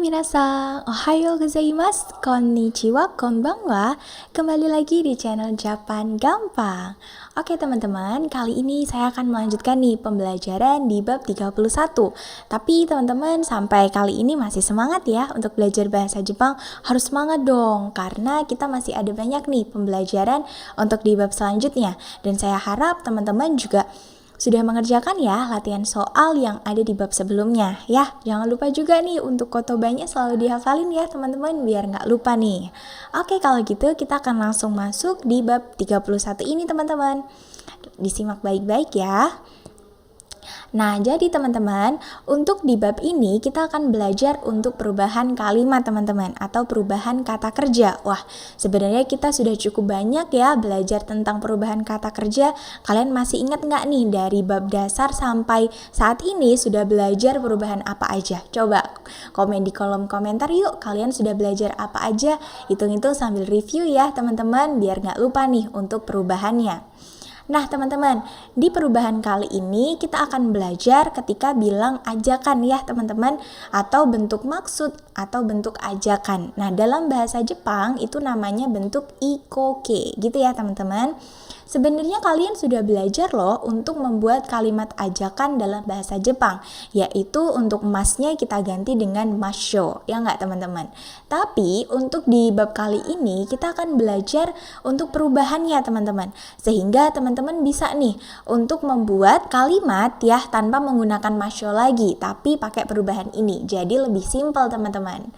minasan, ohayo gozaimasu, konnichiwa, konbanwa. Kembali lagi di channel Japan Gampang. Oke teman-teman, kali ini saya akan melanjutkan nih pembelajaran di bab 31. Tapi teman-teman sampai kali ini masih semangat ya untuk belajar bahasa Jepang. Harus semangat dong, karena kita masih ada banyak nih pembelajaran untuk di bab selanjutnya. Dan saya harap teman-teman juga sudah mengerjakan ya latihan soal yang ada di bab sebelumnya ya. Jangan lupa juga nih untuk kotobanya selalu dihafalin ya teman-teman, biar nggak lupa nih. Oke, kalau gitu kita akan langsung masuk di bab 31 ini teman-teman. Disimak baik-baik ya. Nah, jadi teman-teman, untuk di bab ini kita akan belajar untuk perubahan kalimat teman-teman, atau perubahan kata kerja. Wah, sebenarnya kita sudah cukup banyak ya belajar tentang perubahan kata kerja. Kalian masih ingat nggak nih dari bab dasar sampai saat ini sudah belajar perubahan apa aja? Coba komen di kolom komentar yuk, kalian sudah belajar apa aja? Hitung-hitung sambil review ya teman-teman, biar nggak lupa nih untuk perubahannya. Nah teman-teman, di perubahan kali ini kita akan belajar ketika bilang ajakan ya teman-teman, atau bentuk maksud atau bentuk ajakan. Nah dalam bahasa Jepang itu namanya bentuk ikoke gitu ya teman-teman. Sebenarnya kalian sudah belajar loh untuk membuat kalimat ajakan dalam bahasa Jepang, yaitu untuk masnya kita ganti dengan masho, ya nggak teman-teman? Tapi untuk di bab kali ini kita akan belajar untuk perubahannya teman-teman, sehingga teman-teman bisa nih untuk membuat kalimat ya tanpa menggunakan masho lagi, tapi pakai perubahan ini, jadi lebih simpel teman-teman.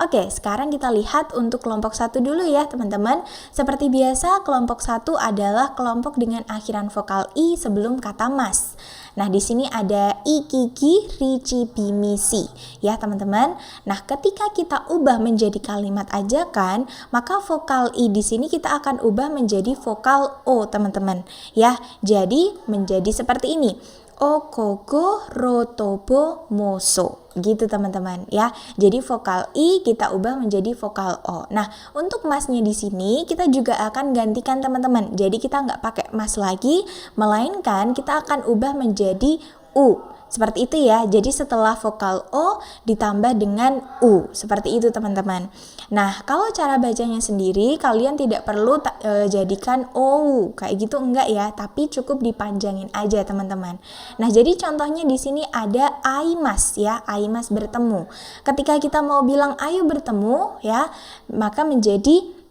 Oke, sekarang kita lihat untuk kelompok 1 dulu ya teman-teman. Seperti biasa, kelompok 1 adalah kelompok dengan akhiran vokal i sebelum kata mas. Nah, di sini ada ikiki, rici, bimisi ya teman-teman. Nah, ketika kita ubah menjadi kalimat ajakan, maka vokal i di sini kita akan ubah menjadi vokal o teman-teman ya. Jadi menjadi seperti ini. Okogo rotobo moso gitu teman-teman ya. Jadi vokal i kita ubah menjadi vokal o. Nah untuk masnya di sini kita juga akan gantikan teman-teman. Jadi kita nggak pakai mas lagi, melainkan kita akan ubah menjadi u. Seperti itu ya, jadi setelah vokal O ditambah dengan U, seperti itu teman-teman. Nah, kalau cara bacanya sendiri, kalian tidak perlu jadikan O, kayak gitu enggak ya, tapi cukup dipanjangin aja teman-teman. Nah, jadi contohnya di sini ada aimas ya, aimas bertemu. Ketika kita mau bilang ayo bertemu ya, maka menjadi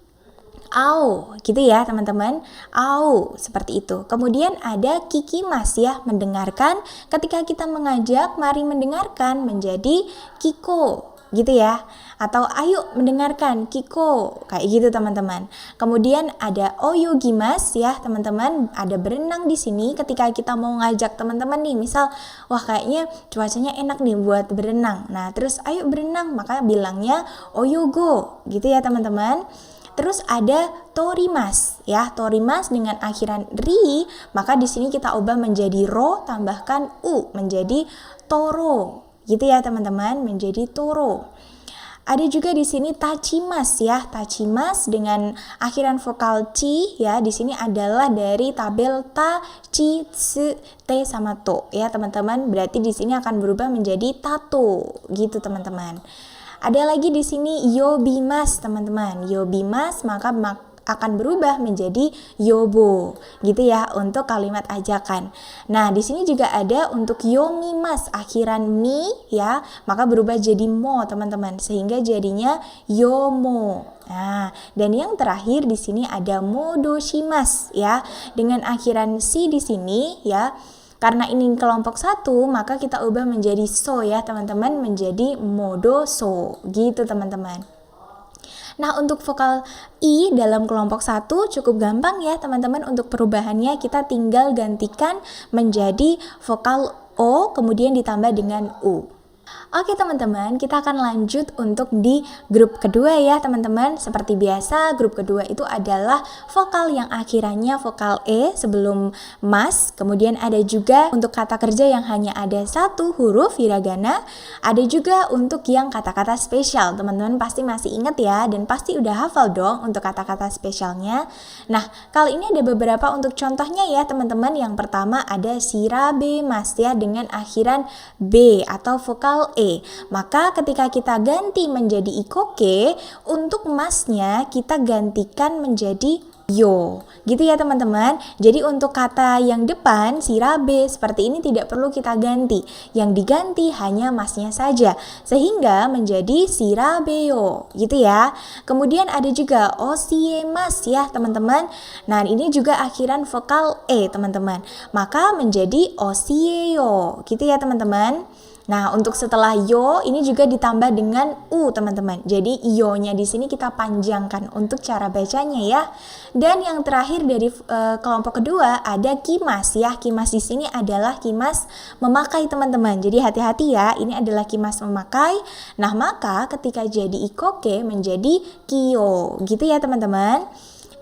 au gitu ya teman-teman, au seperti itu. Kemudian ada kikimas ya, mendengarkan. Ketika kita mengajak mari mendengarkan menjadi kiko gitu ya, atau ayo mendengarkan kiko kayak gitu teman-teman. Kemudian ada oyogimas ya teman-teman, ada berenang di sini. Ketika kita mau ngajak teman-teman nih, misal wah kayaknya cuacanya enak nih buat berenang, nah terus ayo berenang, maka bilangnya oyogo gitu ya teman-teman. Terus ada torimas ya, torimas dengan akhiran ri, maka di sini kita ubah menjadi ro tambahkan u menjadi toro. Gitu ya teman-teman, menjadi toro. Ada juga di sini tachimas ya, tachimas dengan akhiran vokal ci ya. Di sini adalah dari tabel ta, ci, tsu, te sama to ya teman-teman. Berarti di sini akan berubah menjadi tato gitu teman-teman. Ada lagi di sini yobimas teman-teman. Yobimas maka akan berubah menjadi yobo gitu ya untuk kalimat ajakan. Nah, di sini juga ada untuk yomimas akhiran mi ya, maka berubah jadi mo teman-teman, sehingga jadinya yomo. Nah, dan yang terakhir di sini ada modoshimas ya, dengan akhiran si di sini ya. Karena ini kelompok 1, maka kita ubah menjadi so ya teman-teman, menjadi modo so gitu teman-teman. Nah untuk vokal i dalam kelompok 1 cukup gampang ya teman-teman. Untuk perubahannya kita tinggal gantikan menjadi vokal o kemudian ditambah dengan u. Oke teman-teman, kita akan lanjut untuk di grup kedua ya teman-teman. Seperti biasa, grup kedua itu adalah vokal yang akhirannya vokal E sebelum mas. Kemudian ada juga untuk kata kerja yang hanya ada satu huruf hiragana. Ada juga untuk yang kata-kata spesial. Teman-teman pasti masih ingat ya, dan pasti udah hafal dong untuk kata-kata spesialnya. Nah, kali ini ada beberapa untuk contohnya ya teman-teman. Yang pertama ada shirabe mas ya, dengan akhiran B atau vokal vokal E. Maka ketika kita ganti menjadi ikoke, untuk masnya kita gantikan menjadi yo, gitu ya teman-teman. Jadi untuk kata yang depan sirabe seperti ini tidak perlu kita ganti, yang diganti hanya masnya saja sehingga menjadi sirabeyo, gitu ya. Kemudian ada juga osiemas ya teman-teman. Nah ini juga akhiran vokal E teman-teman, maka menjadi osieyo, gitu ya teman-teman. Nah, untuk setelah yo ini juga ditambah dengan u teman-teman. Jadi yo-nya di sini kita panjangkan untuk cara bacanya ya. Dan yang terakhir dari kelompok kedua ada kimas ya. Kimas di sini adalah kimas memakai teman-teman. Jadi hati-hati ya, ini adalah kimas memakai. Nah, maka ketika jadi ikoke menjadi kiyo. Gitu ya teman-teman.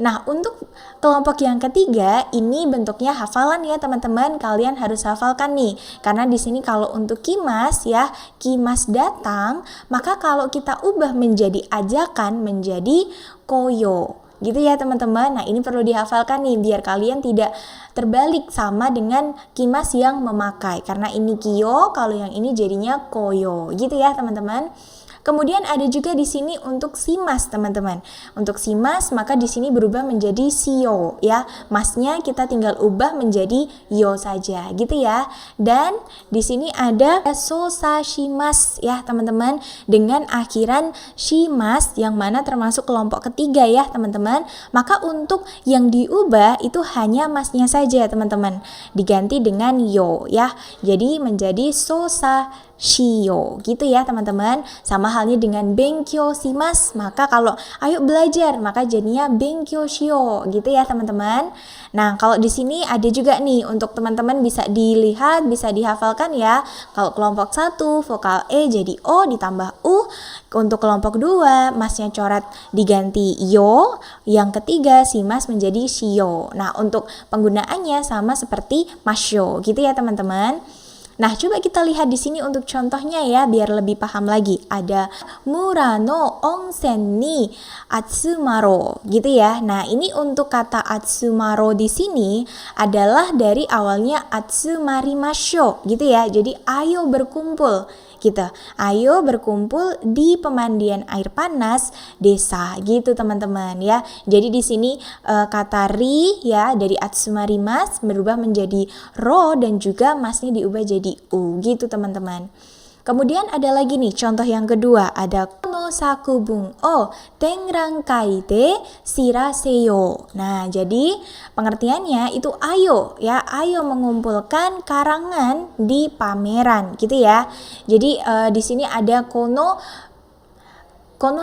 Nah, untuk kelompok yang ketiga ini bentuknya hafalan ya teman-teman. Kalian harus hafalkan nih. Karena di sini kalau untuk kimas ya, kimas datang, maka kalau kita ubah menjadi ajakan menjadi koyo. Gitu ya teman-teman. Nah, ini perlu dihafalkan nih biar kalian tidak terbalik sama dengan kimas yang memakai. Karena ini kiyo, kalau yang ini jadinya koyo. Gitu ya teman-teman. Kemudian ada juga di sini untuk simas teman-teman. Untuk simas maka di sini berubah menjadi sio ya. Masnya kita tinggal ubah menjadi yo saja gitu ya. Dan di sini ada sosashimas ya teman-teman dengan akhiran shimas yang mana termasuk kelompok ketiga ya teman-teman. Maka untuk yang diubah itu hanya masnya saja teman-teman. Diganti dengan yo ya. Jadi menjadi shio gitu ya teman-teman. Sama halnya dengan benkyo shimas, maka kalau ayo belajar maka jadinya benkyo shio gitu ya teman-teman. Nah, kalau di sini ada juga nih untuk teman-teman bisa dilihat, bisa dihafalkan ya. Kalau kelompok 1 vokal E jadi O ditambah U. Untuk kelompok 2 masnya coret diganti yo, yang ketiga shimas menjadi shio. Nah, untuk penggunaannya sama seperti masyo gitu ya teman-teman. Nah, coba kita lihat di sini untuk contohnya ya biar lebih paham lagi. Ada Murano onsen ni atsumaro gitu ya. Nah, ini untuk kata atsumaro di sini adalah dari awalnya atsumarimasho gitu ya. Jadi ayo berkumpul gitu. Ayo berkumpul di pemandian air panas desa gitu teman-teman ya. Jadi di sini kata ri ya dari atsumarimas berubah menjadi ro dan juga masnya diubah jadi u gitu teman-teman. Kemudian ada lagi nih contoh yang kedua, ada kono sakubung o tengrangkai de shiraseyo. Nah, jadi pengertiannya itu ayo ya, ayo mengumpulkan karangan di pameran gitu ya. Jadi di sini ada kono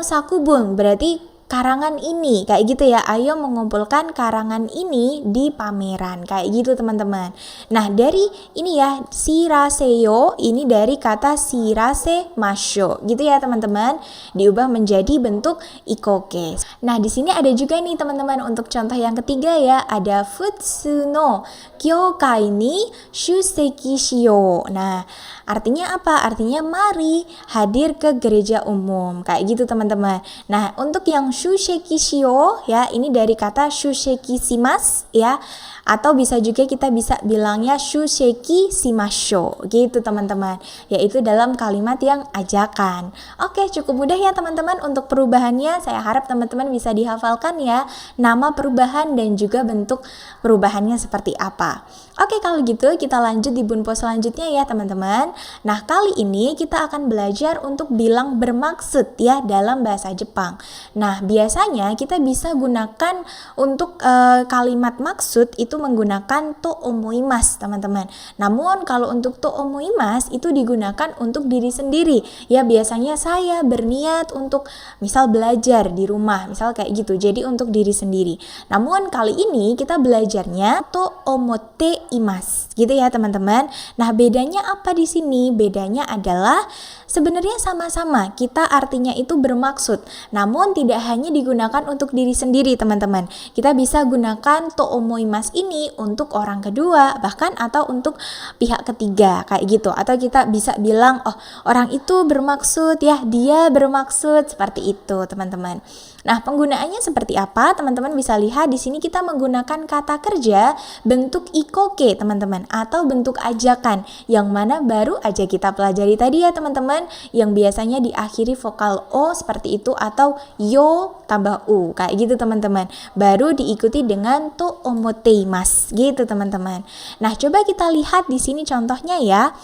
sakubung berarti karangan ini kayak gitu ya. Ayo mengumpulkan karangan ini di pameran kayak gitu teman-teman. Nah, dari ini ya shiraseyo ini dari kata shirase masho gitu ya teman-teman, diubah menjadi bentuk ikoke. Nah, di sini ada juga nih teman-teman untuk contoh yang ketiga ya, ada futsu no kyokai ni shuseki shio. Nah, artinya apa? Artinya mari hadir ke gereja umum kayak gitu teman-teman. Nah, untuk yang shusheki shio ya, ini dari kata shusheki shimas ya, atau bisa juga kita bisa bilangnya shusheki shimasho gitu teman-teman, yaitu dalam kalimat yang ajakan. Oke, cukup mudah ya teman-teman untuk perubahannya. Saya harap teman-teman bisa dihafalkan ya nama perubahan dan juga bentuk perubahannya seperti apa. Oke, kalau gitu kita lanjut di bunpo selanjutnya ya teman-teman. Nah, kali ini kita akan belajar untuk bilang bermaksud ya dalam bahasa Jepang. Nah, biasanya kita bisa gunakan untuk kalimat maksud itu menggunakan to omoimasu teman-teman. Namun kalau untuk to omoimasu itu digunakan untuk diri sendiri. Ya, biasanya saya berniat untuk misal belajar di rumah, misal kayak gitu. Jadi untuk diri sendiri. Namun kali ini kita belajarnya to omote imas gitu ya teman-teman. Nah, bedanya apa di sini? Bedanya adalah sebenarnya sama-sama, kita artinya itu bermaksud, namun tidak hanya digunakan untuk diri sendiri teman-teman. Kita bisa gunakan to omoimasu ini untuk orang kedua, bahkan atau untuk pihak ketiga kayak gitu. Atau kita bisa bilang, oh orang itu bermaksud ya, dia bermaksud, seperti itu teman-teman. Nah, penggunaannya seperti apa? Teman-teman bisa lihat di sini kita menggunakan kata kerja bentuk ikoke, teman-teman, atau bentuk ajakan yang mana baru aja kita pelajari tadi ya, teman-teman, yang biasanya diakhiri vokal o seperti itu atau yo tambah u. Kayak gitu, teman-teman. Baru diikuti dengan to omoteimasu gitu, teman-teman. Nah, coba kita lihat di sini contohnya ya.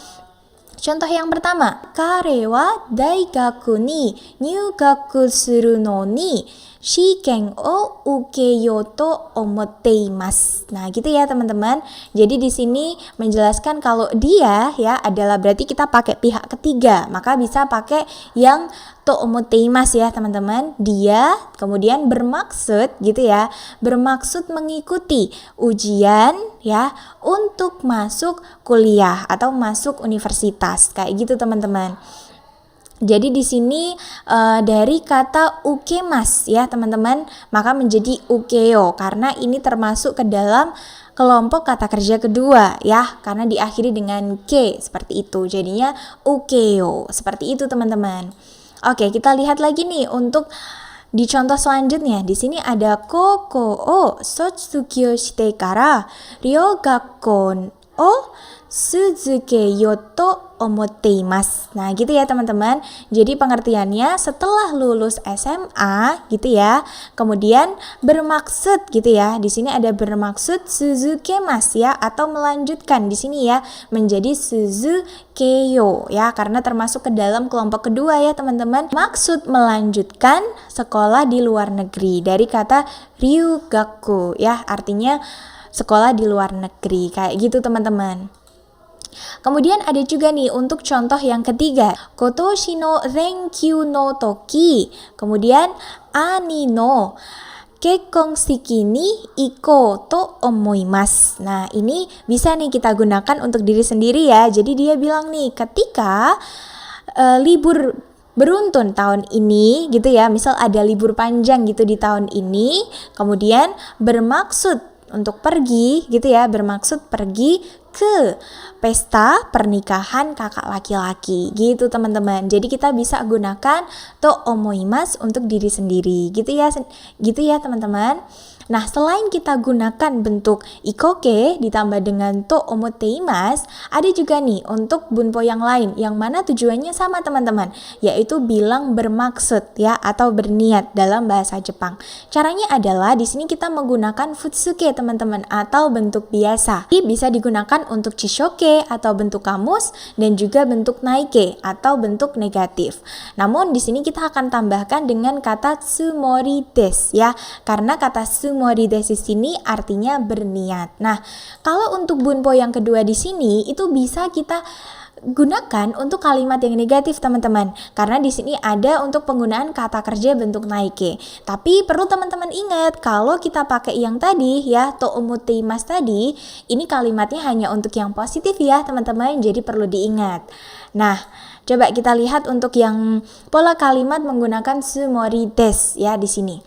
Contoh yang pertama, kare wa daigaku ni nyugaku suru no ni shiken o ukeyo to omotteimasu. Nah, gitu ya, teman-teman. Jadi di sini menjelaskan kalau dia ya adalah berarti kita pakai pihak ketiga, maka bisa pakai yang to omotteimasu ya, teman-teman. Dia kemudian bermaksud gitu ya, bermaksud mengikuti ujian ya untuk masuk kuliah atau masuk universitas. Kayak gitu, teman-teman. Jadi di sini dari kata ukemas ya, teman-teman, maka menjadi ukeo karena ini termasuk ke dalam kelompok kata kerja kedua ya, karena diakhiri dengan ke seperti itu. Jadinya ukeo. Seperti itu, teman-teman. Oke, kita lihat lagi nih untuk di contoh selanjutnya. Di sini ada koko o sotsukyou shite kara ryogakko o suzukeyo to omotteimasu. Nah, gitu ya, teman-teman. Jadi pengertiannya setelah lulus SMA gitu ya. Kemudian bermaksud gitu ya. Di sini ada bermaksud suzukemasu ya, atau melanjutkan di sini ya menjadi suzukeyo ya, karena termasuk ke dalam kelompok kedua ya, teman-teman. Maksud melanjutkan sekolah di luar negeri dari kata ryugaku ya, artinya sekolah di luar negeri. Kayak gitu, teman-teman. Kemudian ada juga nih untuk contoh yang ketiga, kotoshi no renkyu no toki, kemudian ani no kekkon shiki ni iko to omoimasu. Nah, ini bisa nih kita gunakan untuk diri sendiri ya. Jadi dia bilang nih, ketika libur beruntun tahun ini gitu ya, misal ada libur panjang gitu di tahun ini, kemudian bermaksud untuk pergi gitu ya, bermaksud pergi ke pesta pernikahan kakak laki-laki gitu, teman-teman. Jadi kita bisa gunakan to omoimasu untuk diri sendiri gitu ya, teman-teman. Nah, selain kita gunakan bentuk ikoke ditambah dengan to omotteimasu, ada juga nih untuk bunpo yang lain yang mana tujuannya sama, teman-teman, yaitu bilang bermaksud ya atau berniat dalam bahasa Jepang. Caranya adalah di sini kita menggunakan futsuke, teman-teman, atau bentuk biasa. Ini bisa digunakan untuk chishoke atau bentuk kamus dan juga bentuk naike atau bentuk negatif. Namun di sini kita akan tambahkan dengan kata tsumori desu ya, karena kata tsumori desu di sini artinya berniat. Nah, kalau untuk bunpo yang kedua di sini itu bisa kita gunakan untuk kalimat yang negatif, teman-teman, karena di sini ada untuk penggunaan kata kerja bentuk naike. Tapi perlu teman-teman ingat, kalau kita pakai yang tadi ya, to omotteimasu tadi, ini kalimatnya hanya untuk yang positif ya, teman-teman, jadi perlu diingat. Nah, coba kita lihat untuk yang pola kalimat menggunakan tsumori desu ya di sini.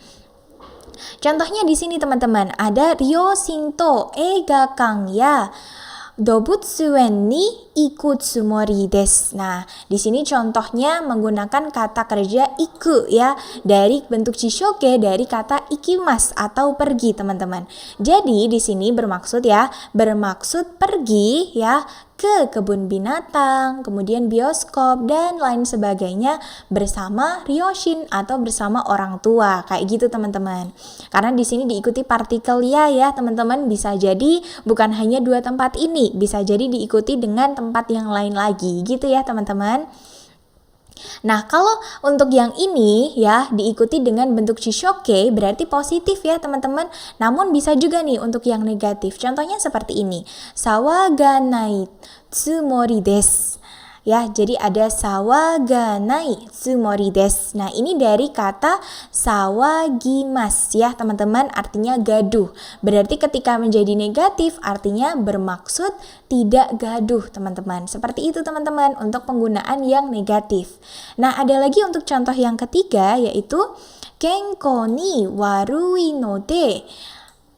Contohnya di sini, teman-teman, ada ryoshin to eigakan ya dobutsuen ni iku tsumori desu. Nah, di sini contohnya menggunakan kata kerja iku ya, dari bentuk chishoke dari kata ikimas atau pergi, teman-teman. Jadi di sini bermaksud pergi ya ke kebun binatang, kemudian bioskop dan lain sebagainya bersama ryoshin atau bersama orang tua. Kayak gitu, teman-teman. Karena di sini diikuti partikel ya, teman-teman, bisa jadi bukan hanya dua tempat ini, bisa jadi diikuti dengan tempat yang lain lagi gitu ya, teman-teman. Nah, kalau untuk yang ini ya diikuti dengan bentuk chishoke berarti positif ya, teman-teman. Namun bisa juga nih untuk yang negatif. Contohnya seperti ini. Sawaganai tsumori desu. Ya, jadi ada sawaganai tsumori desu. Nah, ini dari kata sawagimasu ya, teman-teman, artinya gaduh. Berarti ketika menjadi negatif artinya bermaksud tidak gaduh, teman-teman. Seperti itu, teman-teman, untuk penggunaan yang negatif. Nah, ada lagi untuk contoh yang ketiga yaitu kenko ni warui no de.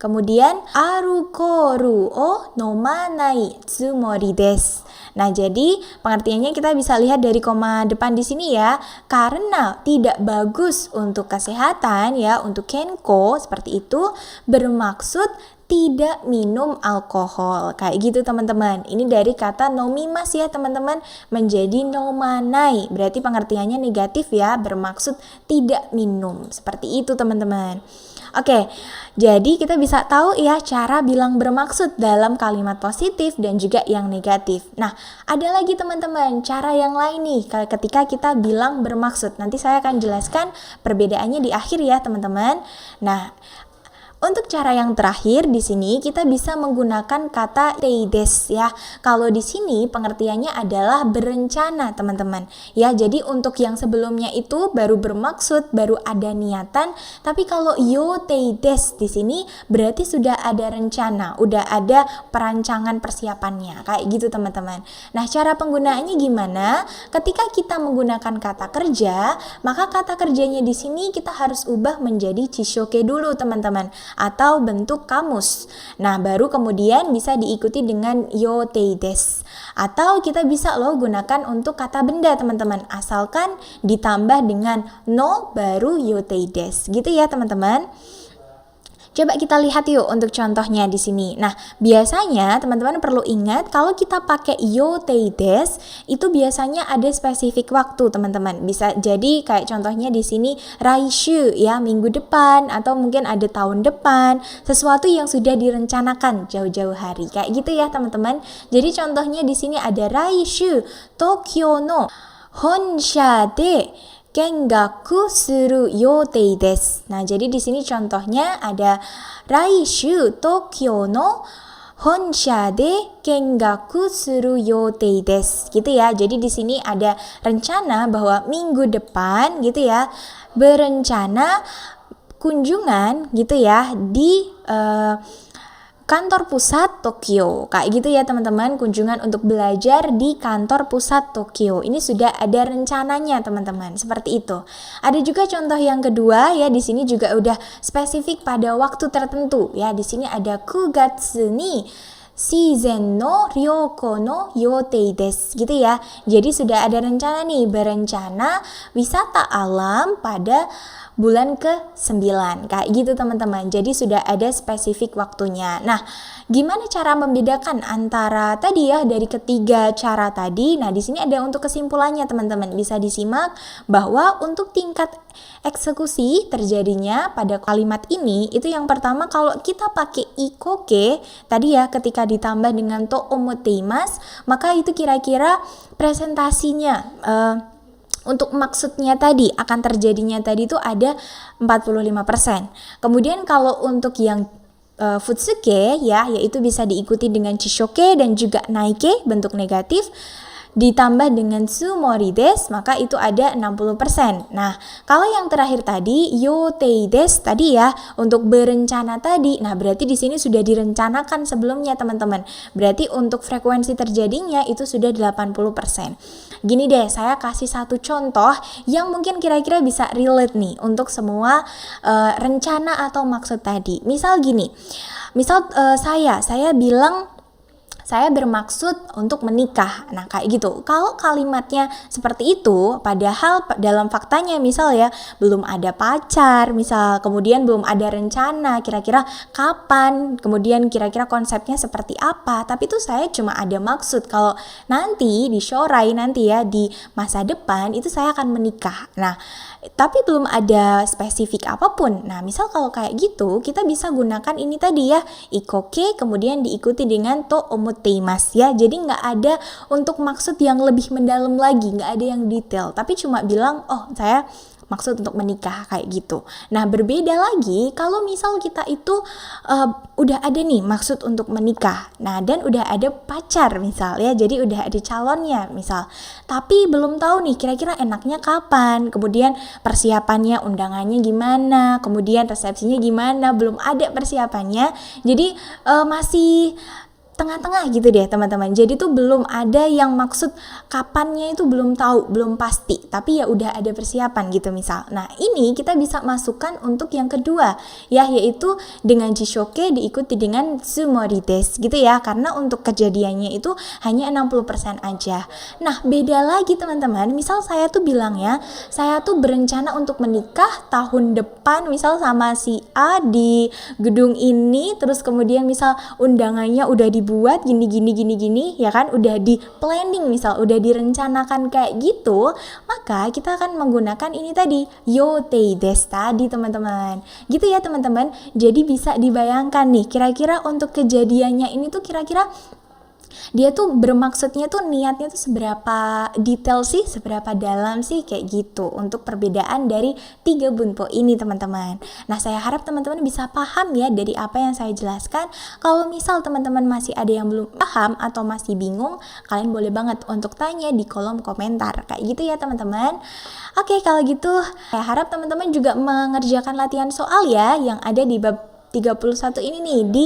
Kemudian arukoru o nomanai tsumori desu. Nah, jadi pengertiannya kita bisa lihat dari koma depan di sini ya. Karena tidak bagus untuk kesehatan ya, untuk kenko seperti itu, bermaksud tidak minum alkohol. Kayak gitu teman-teman. Ini dari kata nomimas ya teman-teman menjadi nomanai. Berarti pengertiannya negatif ya, bermaksud tidak minum. Seperti itu teman-teman. Oke, jadi kita bisa tahu ya cara bilang bermaksud dalam kalimat positif dan juga yang negatif. Nah, ada lagi teman-teman cara yang lain nih ketika kita bilang bermaksud. Nanti saya akan jelaskan perbedaannya di akhir ya teman-teman. Nah, untuk cara yang terakhir di sini kita bisa menggunakan kata teides ya. Kalau di sini pengertiannya adalah berencana teman-teman. Ya, jadi untuk yang sebelumnya itu baru bermaksud, baru ada niatan, tapi kalau yo teides di sini berarti sudah ada rencana, udah ada perancangan persiapannya. Kayak gitu teman-teman. Nah, cara penggunaannya gimana? Ketika kita menggunakan kata kerja, maka kata kerjanya di sini kita harus ubah menjadi chishoke dulu teman-teman, atau bentuk kamus. Nah, baru kemudian bisa diikuti dengan yotei des. Atau kita bisa gunakan untuk kata benda teman-teman, asalkan ditambah dengan no baru yotei des. Gitu ya teman-teman. Coba kita lihat yuk untuk contohnya di sini. Nah, biasanya teman-teman perlu ingat kalau kita pakai yotei des itu biasanya ada spesifik waktu, teman-teman. Bisa jadi kayak contohnya di sini raishu ya, minggu depan atau mungkin ada tahun depan, sesuatu yang sudah direncanakan jauh-jauh hari. Kayak gitu ya, teman-teman. Jadi contohnya di sini ada raishu Tokyo no honsha de gengaku suru yotei desu. Nah, jadi di sini contohnya ada raishu Tokyo no honsha de gengaku suru yotei desu. Gitu ya. Jadi di sini ada rencana bahwa minggu depan gitu ya, berencana kunjungan gitu ya di kantor pusat Tokyo. Kayak gitu ya teman-teman, kunjungan untuk belajar di kantor pusat Tokyo. Ini sudah ada rencananya teman-teman, seperti itu. Ada juga contoh yang kedua ya, di sini juga udah spesifik pada waktu tertentu ya. Di sini ada kugatsu ni Shizen no ryoko no yotei desu gitu ya. Jadi sudah ada rencana nih, berencana wisata alam pada bulan ke-9. Kayak gitu teman-teman. Jadi sudah ada spesifik waktunya. Nah, gimana cara membedakan antara tadi ya dari ketiga cara tadi? Nah, di sini ada untuk kesimpulannya teman-teman. Bisa disimak bahwa untuk tingkat eksekusi terjadinya pada kalimat ini itu yang pertama kalau kita pakai ikoke tadi ya, ketika ditambah dengan to omoteimasu, maka itu kira-kira presentasinya untuk maksudnya tadi akan terjadinya tadi itu ada 45%. Kemudian kalau untuk yang futsuke ya, yaitu bisa diikuti dengan chishoke dan juga naike bentuk negatif, ditambah dengan sumori des, maka itu ada 60%. Nah, kalau yang terakhir tadi yotei des tadi ya, untuk berencana tadi. Nah, berarti di sini sudah direncanakan sebelumnya, teman-teman. Berarti untuk frekuensi terjadinya itu sudah 80%. Gini deh, saya kasih satu contoh yang mungkin kira-kira bisa relate nih untuk semua rencana atau maksud tadi. Misal gini. Misal saya bilang saya bermaksud untuk menikah. Nah, kayak gitu. Kalau kalimatnya seperti itu, padahal dalam faktanya misal ya, belum ada pacar, misal, kemudian belum ada rencana, kira-kira kapan, kemudian kira-kira konsepnya seperti apa, tapi itu saya cuma ada maksud kalau nanti di shorai nanti ya, di masa depan itu saya akan menikah. Nah, tapi belum ada spesifik apapun. Nah, misal kalau kayak gitu, kita bisa gunakan ini tadi ya, ikoke, kemudian diikuti dengan to omoteimasu ya. Jadi nggak ada untuk maksud yang lebih mendalam lagi, nggak ada yang detail. Tapi cuma bilang, oh saya maksud untuk menikah, kayak gitu. Nah, berbeda lagi kalau misal kita itu udah ada nih maksud untuk menikah. Nah, dan udah ada pacar misal ya. Jadi udah ada calonnya misal. Tapi belum tahu nih kira-kira enaknya kapan. Kemudian persiapannya, undangannya gimana, kemudian resepsinya gimana, belum ada persiapannya. Jadi masih tengah-tengah gitu deh teman-teman. Jadi tuh belum ada yang maksud kapannya itu belum tahu, belum pasti, tapi ya udah ada persiapan gitu misal. Nah ini kita bisa masukkan untuk yang kedua ya, yaitu dengan jishoke diikuti dengan tsumori desu gitu ya, karena untuk kejadiannya itu hanya 60% aja. Nah beda lagi teman-teman, misal saya tuh bilangnya saya tuh berencana untuk menikah tahun depan misal sama si A di gedung ini, terus kemudian misal undangannya udah dibuat gini ya kan, udah di planning, misal udah direncanakan kayak gitu, maka kita akan menggunakan ini tadi yotei desu tadi teman-teman. Gitu ya teman-teman. Jadi bisa dibayangkan nih kira-kira untuk kejadiannya ini tuh kira-kira dia tuh bermaksudnya tuh niatnya tuh seberapa detail sih, seberapa dalam sih, kayak gitu untuk perbedaan dari 3 bunpo ini teman-teman. Nah saya harap teman-teman bisa paham ya dari apa yang saya jelaskan. Kalau misal teman-teman masih ada yang belum paham atau masih bingung, kalian boleh banget untuk tanya di kolom komentar kayak gitu ya teman-teman. Oke kalau gitu saya harap teman-teman juga mengerjakan latihan soal ya yang ada di bab 31 ini nih di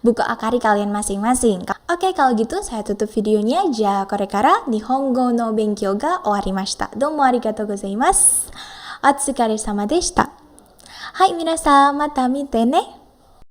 buku Akari kalian masing-masing. Oke kalau gitu saya tutup videonya. Ja korekara Nihongo no benkyou ga owarimashita. Domo arigatou gozaimasu. Otsukare sama deshita. Hai minasan, mata mite ne.